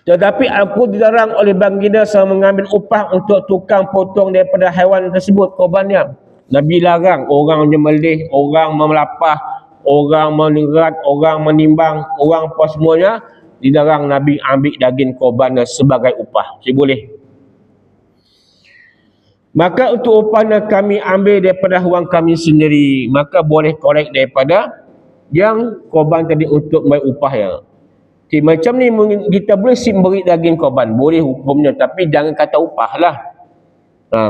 Tetapi aku dilarang oleh baginda sama mengambil upah untuk tukang potong daripada haiwan tersebut korbannya. Nabi larang orang menyembelih, orang memelapah, orang menerat, orang menimbang, orang apa semuanya, dilarang Nabi ambil daging korbannya sebagai upah. Tak boleh. Maka untuk upahnya kami ambil daripada wang kami sendiri. Maka boleh korek daripada yang korban tadi untuk bayar upahnya. Okay, macam ni kita boleh beri daging korban, boleh hukumnya, tapi jangan kata upah lah.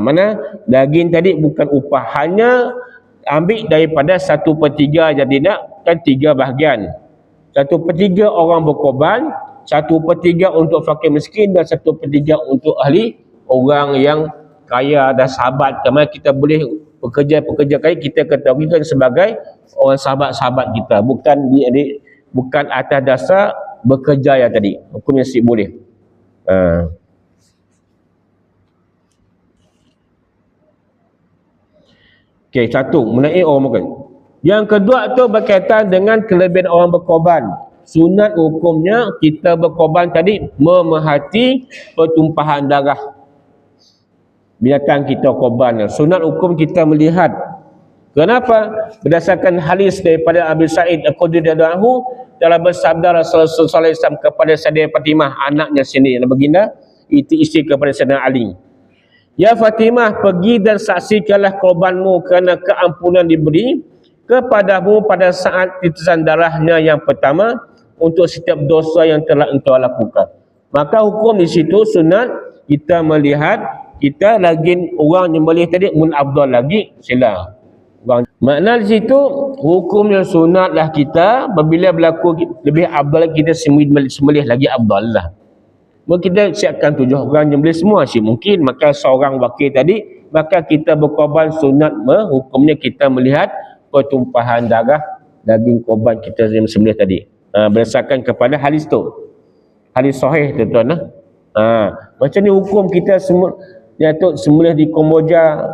Mana daging tadi bukan upah, hanya ambil daripada 1/3, jadi nak kan 3 bahagian. 1/3 orang berkorban, 1/3 untuk fakir miskin, dan 1/3 untuk ahli orang yang kaya dan sahabat. Kerana kita boleh pekerja-pekerja kaya kita ketahuikan sebagai orang sahabat-sahabat kita, bukan atas dasar bekerja yang tadi. Hukumnya sih boleh. Okey, satu mengenai orang makan. Yang kedua tu berkaitan dengan kelebihan orang berkorban. Sunat hukumnya kita berkorban tadi memerhati pertumpahan darah binatang kita korban. Sunat hukum kita melihat. Kenapa? Berdasarkan hadis daripada Abi Sa'id Al-Khudri radhiyallahu anhu, telah bersabda Rasulullah sallallahu alaihi wasallam kepada Sayyidah Fatimah, anaknya sendiri, yang baginda itu isteri kepada Sayyidina Ali. Ya Fatimah, pergi dan saksikanlah korbanmu kerana keampunan diberi kepadamu pada saat titisan darahnya yang pertama untuk setiap dosa yang telah engkau lakukan. Maka hukum di situ sunat kita melihat, kita lagi orang nyembelih tadi mun afdal lagi sila. Makna di situ hukumnya sunatlah kita apabila berlaku lebih afdal kita sembelih lagi afdal lah. Maka kita siapkan 7 orang nyembelih semua sih mungkin, maka seorang wakil tadi, maka kita berkorban sunat hukumnya kita melihat pertumpahan darah daging korban kita yang sembelih tadi. Berdasarkan kepada hadis tu. Hadis sahih tuan-tuan. Macam ni hukum kita semua Datuk sembelih di Kamboja,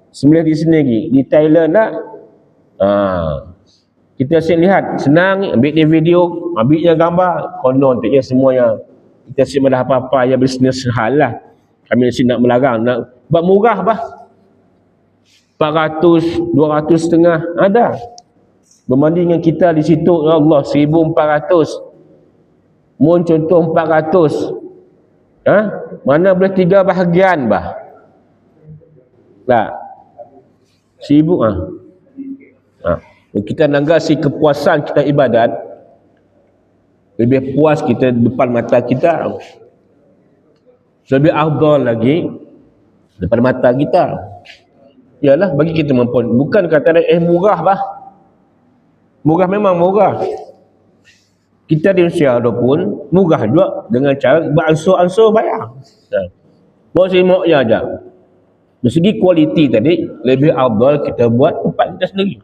sembelih di sini lagi, di Thailand tak? Kita asyik lihat, senang, ambil dia video, ambil dia gambar, konon tak ya semuanya. Kita asyik madah apa-apa, ya bisnes hal lah. Kami asyik nak melarang, nak buat murah bah. 400, 200 setengah, ada. Berbanding dengan kita di situ, ya Allah, 1400. Mun contoh 400. Mana boleh 3 bahagian bah. Tak. 1000 kita nanggasi kepuasan kita ibadat, lebih puas kita depan mata kita, lebih afdal lagi depan mata kita. Yalah bagi kita mampu, bukan kata murah bah. Murah memang murah. Kita di Malaysia pun murah juga dengan cara beransur-ansur bayar. Bawa simak je aja. Dari segi kualiti tadi lebih afdal kita buat tempat kita sendiri.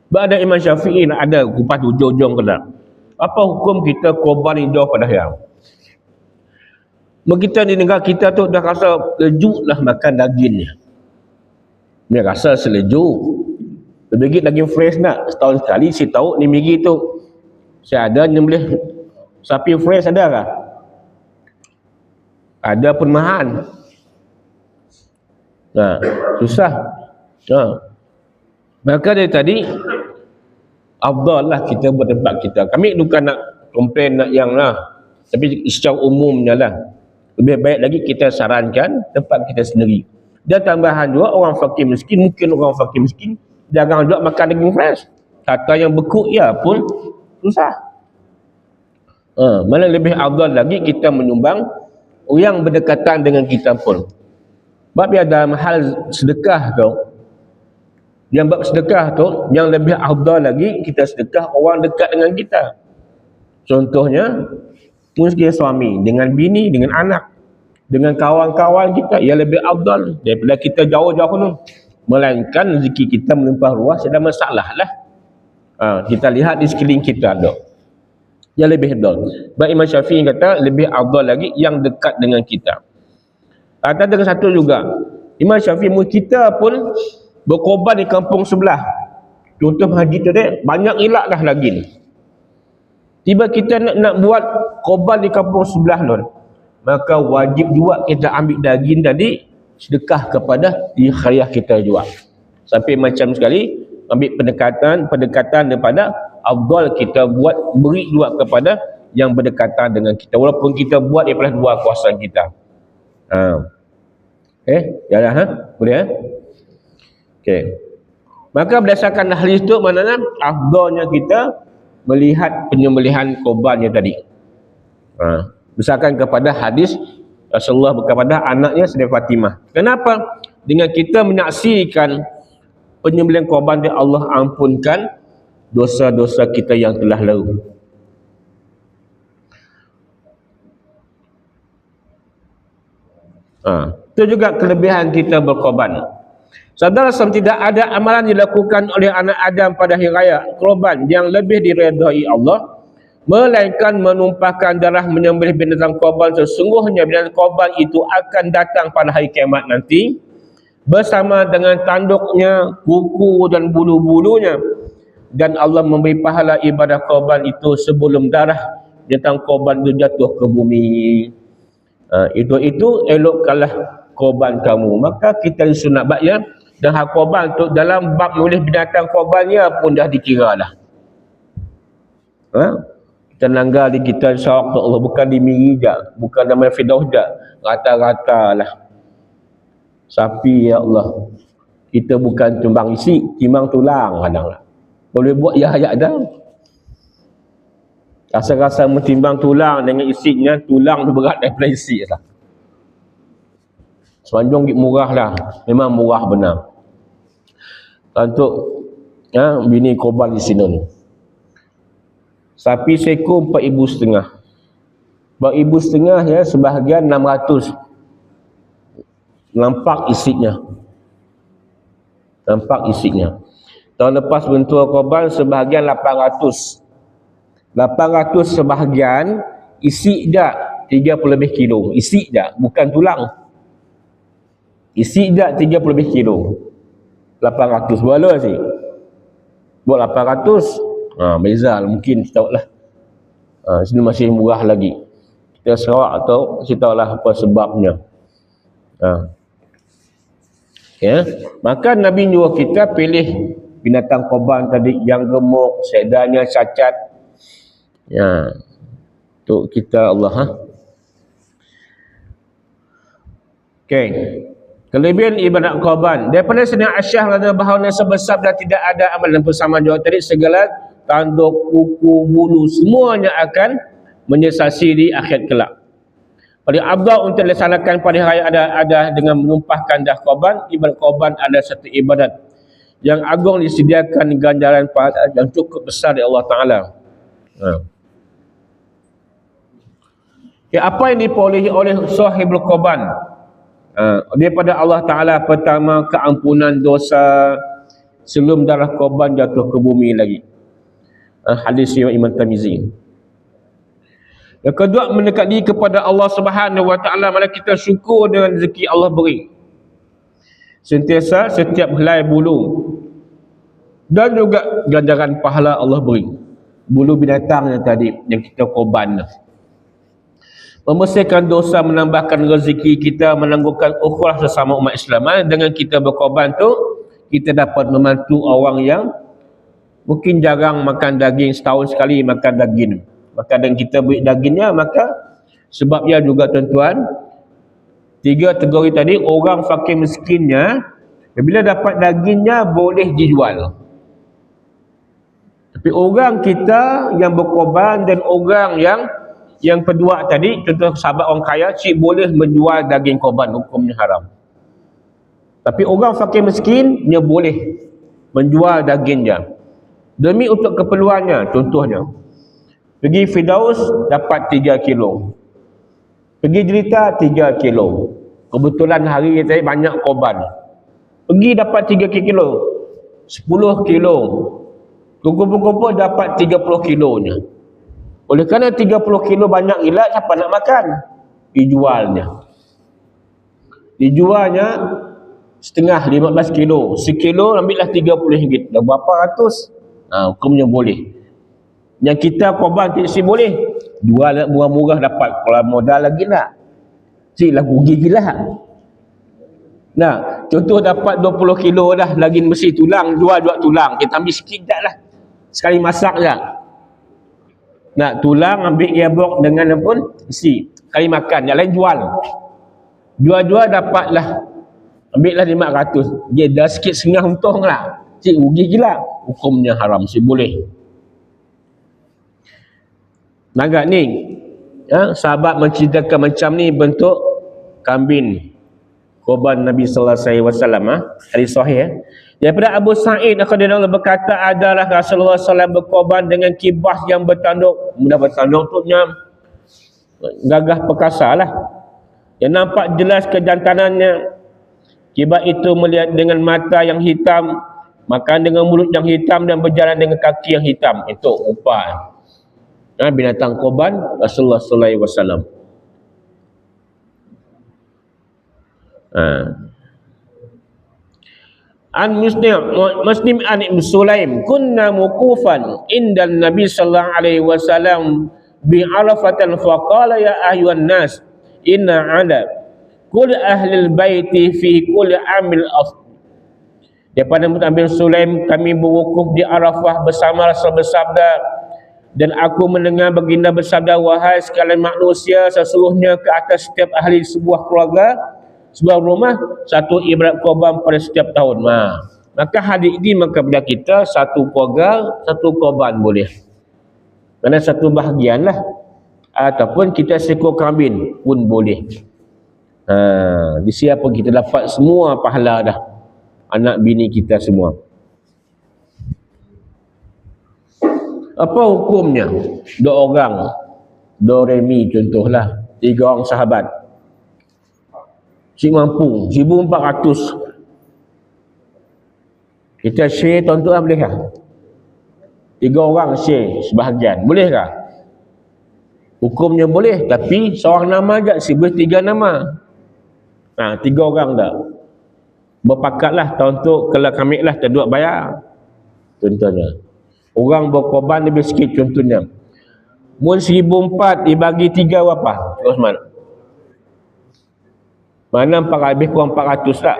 Ada Imam Syafi'i ada kupas hujung-hujung kena. Apa hukum kita korban hidup pada yang? Kita di negara kita tu dah rasa lejuk lah makan dagingnya. Dia rasa selejuk. Lebih daging fresh nak. Setahun sekali si tahu ni migi tu. Saya ada nyembelih sapi fresh ada kah? Ada permahan. Susah. Maka dari tadi afdal lah kita buat tempat kita. Kami bukan nak komplain nak yang lah, tapi secara umumnya lah lebih baik lagi kita sarankan tempat kita sendiri. Dan tambahan juga orang fakir miskin, mungkin orang fakir miskin jarang juga makan daging fresh. Kata yang beku ya pun susah. Mana lebih afdal lagi kita menyumbang yang berdekatan dengan kita pun. Sebab dia dalam hal sedekah tu, yang bab sedekah tu, yang lebih afdal lagi kita sedekah orang dekat dengan kita. Contohnya, mungkin suami dengan bini, dengan anak, dengan kawan-kawan kita, yang lebih afdal daripada kita jauh-jauh tu. Melainkan rezeki kita melimpah ruah, ada masalah lah. Kita lihat di sekeliling kita ada. Yang lebih afdal. Baik Imam Syafi'i kata lebih afdal lagi yang dekat dengan kita. Ada dengan satu juga, Imam Syafi'i kita pun berkorban di kampung sebelah. Contoh haji tu dek, banyak elak dah lagi ni. Tiba kita nak buat korban di kampung sebelah nun, maka wajib juga kita ambil daging tadi sedekah kepada di khairiyah kita juga. Sampai macam sekali ambil pendekatan daripada afdal kita buat beri juga kepada yang berdekatan dengan kita, walaupun kita buat daripada luar kuasa kita. Jalan boleh Maka berdasarkan hadis itu maknanya afdalnya kita melihat penyembelihan korbannya tadi. Berdasarkan kepada hadis Rasulullah kepada anaknya Siti Fatimah. Kenapa? Dengan kita menyaksikan penyembelihan korban dia, Allah ampunkan dosa-dosa kita yang telah lalu. Itu juga kelebihan kita berkorban. Saudara, tidak ada amalan dilakukan oleh anak Adam pada hari raya korban yang lebih diredai Allah, melainkan menumpahkan darah menyembelih binatang korban. Sesungguhnya binatang korban itu akan datang pada hari kiamat nanti bersama dengan tanduknya, kuku dan bulu-bulunya, dan Allah memberi pahala ibadah korban itu sebelum darah binatang korban itu jatuh ke bumi. Itu elokkanlah korban kamu. Maka kita sunat baknya dan hak korban tu dalam bab memilih binatang korbannya pun dah dikira dah. Kita langgar di kita insya-Allah Allah, bukan di Mirija, bukan nama Firdaus dah, rata-rata lah sapi. Ya Allah, kita bukan timbang isi, timbang tulang kadang lah. Boleh buat ya dah. Rasa-rasa mentimbang tulang dengan isinya, tulang tu berat daripada isi lah. RM9 murah lah, memang murah benar. Untuk bini korban di sini ni. Sapi seekor RM4,500. RM4,500 ya, sebahagian RM600. Nampak isinya. Tahun lepas bentuk korban sebahagian RM800. RM800 sebahagian, isi dah 30 lebih kilo. Isi dah, bukan tulang. Isi dah 30 lebih kilo. 800 berapa sih? Buat 800. Beza mungkin kita tahu lah. Sini masih murah lagi. Kita Sarawak atau kita tahu lah apa sebabnya. Maka Nabi nyuruh kita pilih binatang korban tadi yang gemuk, sedanya cacat. Untuk kita Allah. Kelebihan ibadat korban. Daripada Sayyidina Aisyah radhiyallahu anha bersabda, tidak ada amalan bersama jawab tadi, segala tanduk, kuku, bulu semuanya akan menyesasi di akhir kelak. Paling afdal untuk dilaksanakan pada hari ada dengan menumpahkan darah korban. Ibadat korban ada satu ibadat yang agung, disediakan ganjaran pahala yang cukup besar dari Allah Taala. Apa yang diperolehi oleh sahibul korban daripada Allah Ta'ala? Pertama, keampunan dosa sebelum darah korban jatuh ke bumi lagi. Hadis riwayat Imam Tirmizi. Yang kedua, mendekat diri kepada Allah Subhanahu Wa Ta'ala. Malah kita syukur dengan rezeki Allah beri. Sentiasa setiap helai bulu, dan juga ganjaran pahala Allah beri. Bulu binatang yang tadi yang kita korban, membersihkan dosa, menambahkan rezeki kita, menangguhkan ukhuwah sesama umat Islam. Dengan kita berkorban tu, kita dapat membantu orang yang mungkin jarang makan daging, setahun sekali makan daging. Maka dengan kita beri dagingnya, maka sebabnya juga tuan-tuan, 3 kategori tadi, orang fakir miskinnya, bila dapat dagingnya boleh dijual. Tapi orang kita yang berkorban dan orang yang kedua tadi, contoh sahabat orang kaya, cik boleh menjual daging korban, hukumnya haram. Tapi orang fakir miskin, dia boleh menjual dagingnya demi untuk keperluannya. Contohnya, pergi Firdaus dapat 3 kilo, pergi Jelita 3 kilo. Kebetulan hari tadi banyak korban, pergi dapat 3 kilo, 10 kilo, kumpul-kumpul dapat 30 kilonya. Oleh kerana 30 kilo banyak ilat, siapa nak makan? Dijualnya setengah, 15 kilo. Sekilo ambillah RM30. Dah berapa ratus? Hukumnya boleh. Yang kita korban tak si boleh. Jual murah-murah dapat. Kalau modal lagi nak. Cik lah rugi gila. Nah, contoh dapat 20 kilo dah lagi mesti tulang, jual tulang. Kita ambil sikit dah lah. Sekali masak je. Nak tulang ambil gearbox dengan apa pun isi. Kali makan, yang lain jual. Jual-jual dapatlah. Ambil lah 500. Dia dah sikit setengah untung lah. Cik rugi gila. Hukumnya haram, si boleh. Agak ni, sahabat menceritakan macam ni bentuk kambing korban Nabi sallallahu alaihi wasallam. Hadis sahih. Daripada Abu Sa'id radhiyallahu anhu berkata, adalah Rasulullah SAW berkorban dengan kibas yang bertanduk. Mudah bertanduk tu gagah perkasa lah. Yang nampak jelas kejantanannya. Kibas itu melihat dengan mata yang hitam, makan dengan mulut yang hitam, dan berjalan dengan kaki yang hitam. Itu upah binatang korban Rasulullah sallallahu alaihi wasallam. An Muslim an Ibn Sulaim kunna mukufan indan Nabi sallallahu alaihi wasallam bi Arafatan faqala ya ayyuhan nas inna ala kulli ahli baiti fi kulli amil af. Daripada Ibn Sulaim, kami berwukuf di Arafah bersama Rasul bersabda, dan aku mendengar baginda bersabda, wahai sekalian manusia, sesungguhnya ke atas setiap ahli sebuah keluarga, sebuah rumah, satu ibarat korban pada setiap tahun. Maka hadis ini mengkepada kita satu keluarga, satu korban boleh. Kerana satu bahagian lah. Ataupun kita seekor kambing pun boleh. Di siapa kita dapat semua pahala dah. Anak bini kita semua. Apa hukumnya? 2 orang. Doremi contohlah. 3 orang sahabat. Si mampu 1,400. Kita share tuan-tuan boleh kah? 3 orang share sebahagian. Boleh kah? Hukumnya boleh. Tapi seorang nama je. Si boleh 3 nama. 3 orang dah. Berpakatlah untuk kalau kami lah terduak bayar. Contohnya. Orang berkorban lebih sikit contohnya. Mun 1,400 dibagi 3 berapa? Osman. Mana 400, lebih kurang 400 tak?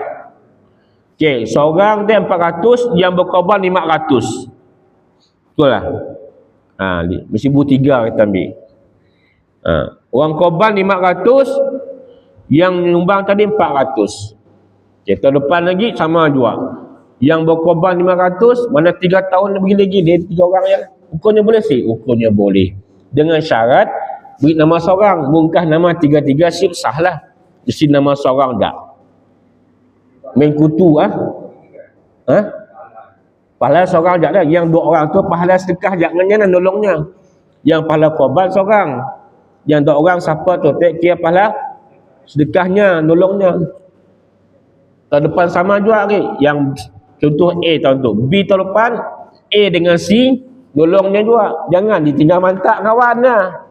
Okey, seorang dia 400, yang berkorban 500. Betul lah? Mesti 1,300 kita ambil. Orang korban 500, yang nyumbang tadi 400. Okey, tahun depan lagi sama juga. Yang berkorban 500, mana 3 tahun bagi lagi, dia 3 orang je. Ukurnya boleh sih? Ukurnya boleh. Dengan syarat, beri nama seorang. Mungkah nama 3-3 sip sah lah. Mesti nama seorang tak. Main kutu pahala seorang tak ada. Yang 2 orang tu pahala sedekah jangannya nak nolongnya. Yang pahala korban seorang. Yang 2 orang siapa tu tak kira pahala sedekahnya, nolongnya. Tahun depan sama juga ke? Yang contoh A tahun tu, B tahun depan A dengan C nolongnya juga. Jangan ditinggal mantak kawan lah.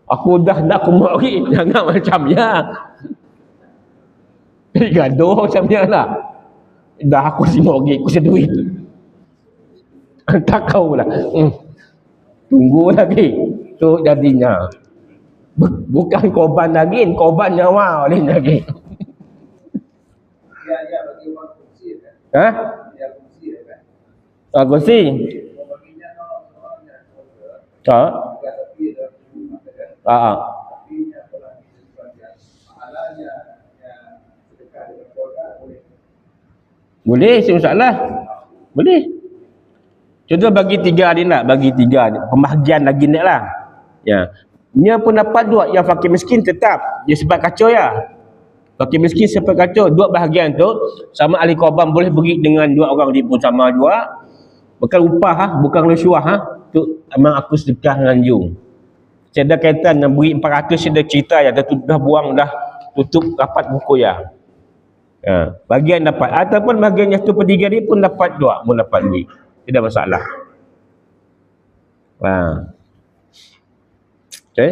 Aku dah nak kumuk lagi. Jangan macam ya. Gaduh macam ya lah. Dah aku simuk lagi. Aku seduit. Tak kau lah. Tunggu lagi. Tu jadinya. Bukan korban lagi. Korban nyawa lagi. Kursi. Boleh, masalah. Boleh. Contoh bagi 3 dia nak, bagi 3 pembahagian lagi nak lah. Ya. Dia pun dapat 2, yang fakir miskin tetap. Dia sebab kacau ya. Fakir miskin sebab kacau, 2 bahagian tu sama ahli korban boleh beri dengan 2 orang dia pun sama juga. Bukan upah bukan rasuah tu memang aku sedekah dengan you. Saya ada kaitan dengan beri 400, saya ada cerita ya, dah buang dah tutup rapat buku ya. Bagian dapat ataupun bagian yang 1/3 dia pun dapat 2, pun dapat beri. Tidak masalah. Okey.